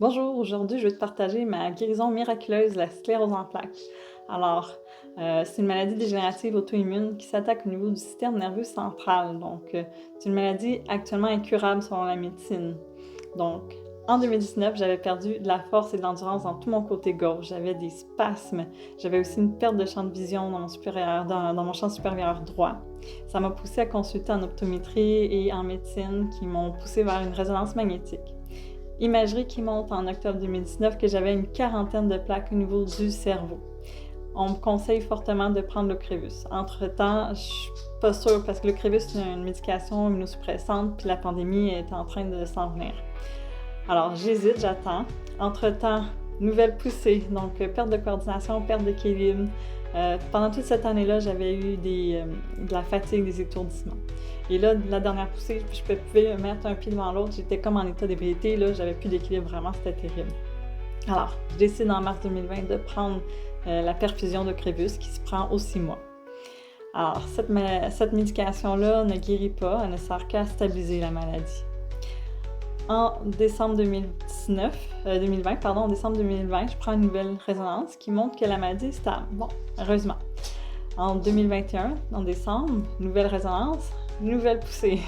Bonjour, aujourd'hui je vais te partager ma guérison miraculeuse de la sclérose en plaques. Alors, c'est une maladie dégénérative auto-immune qui s'attaque au niveau du système nerveux central. C'est une maladie actuellement incurable selon la médecine. Donc, en 2019, j'avais perdu de la force et de l'endurance dans tout mon côté gauche. J'avais des spasmes. J'avais aussi une perte de champ de vision dans mon champ supérieur droit. Ça m'a poussé à consulter en optométrie et en médecine qui m'ont poussé vers une résonance magnétique. Imagerie qui montre en octobre 2019 que j'avais une quarantaine de plaques au niveau du cerveau. On me conseille fortement de prendre l'Ocrevus. Entre-temps, je suis pas sûre parce que l'Ocrevus, c'est une médication immunosuppressante puis la pandémie est en train de s'en venir. Alors, j'hésite, j'attends. Entre-temps, nouvelle poussée, donc perte de coordination, perte d'équilibre. Pendant toute cette année-là, j'avais eu de la fatigue, des étourdissements. Et là, la dernière poussée, je pouvais mettre un pied devant l'autre, j'étais comme en état d'ébriété, là, j'avais plus d'équilibre, vraiment, c'était terrible. Alors, je décide en mars 2020 de prendre la perfusion de Crébus qui se prend aux 6 mois. Alors, cette médication-là ne guérit pas, elle ne sert qu'à stabiliser la maladie. En décembre 2020, je prends une nouvelle résonance qui montre que la maladie est stable. Bon, heureusement. En 2021, en décembre, nouvelle résonance, nouvelle poussée.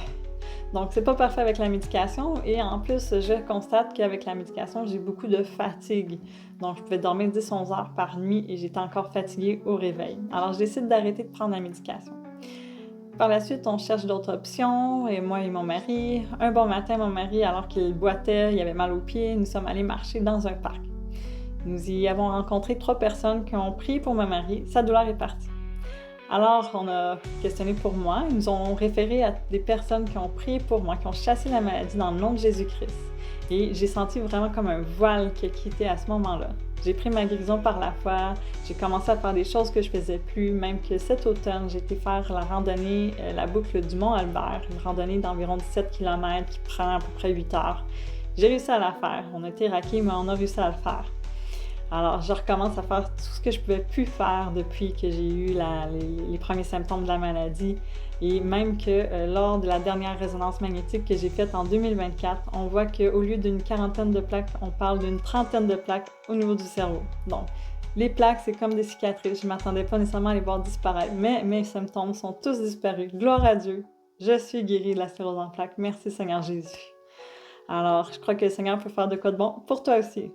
Donc, c'est pas parfait avec la médication et en plus, je constate qu'avec la médication, j'ai beaucoup de fatigue. Donc, je pouvais dormir 10-11 heures par nuit et j'étais encore fatiguée au réveil. Alors, je décide d'arrêter de prendre la médication. Par la suite, on cherche d'autres options, et moi et mon mari. Un bon matin, mon mari, alors qu'il boitait, il avait mal aux pieds, nous sommes allés marcher dans un parc. Nous y avons rencontré 3 personnes qui ont prié pour mon mari. Sa douleur est partie. Alors, on a questionné pour moi. Ils nous ont référé à des personnes qui ont prié pour moi, qui ont chassé la maladie dans le nom de Jésus-Christ. Et j'ai senti vraiment comme un voile qui a quitté à ce moment-là. J'ai pris ma guérison par la foi, j'ai commencé à faire des choses que je faisais plus, même que cet automne, j'ai été faire la randonnée, la boucle du Mont-Albert, une randonnée d'environ 17 km qui prend à peu près 8 heures. J'ai réussi à la faire. On a été raqués, mais on a réussi à le faire. Alors, je recommence à faire tout ce que je ne pouvais plus faire depuis que j'ai eu les premiers symptômes de la maladie. Et même que lors de la dernière résonance magnétique que j'ai faite en 2024, on voit qu'au lieu d'une quarantaine de plaques, on parle d'une trentaine de plaques au niveau du cerveau. Donc, les plaques, c'est comme des cicatrices. Je ne m'attendais pas nécessairement à les voir disparaître, mais mes symptômes sont tous disparus. Gloire à Dieu! Je suis guérie de la sclérose en plaques. Merci Seigneur Jésus. Alors, je crois que le Seigneur peut faire de quoi de bon pour toi aussi.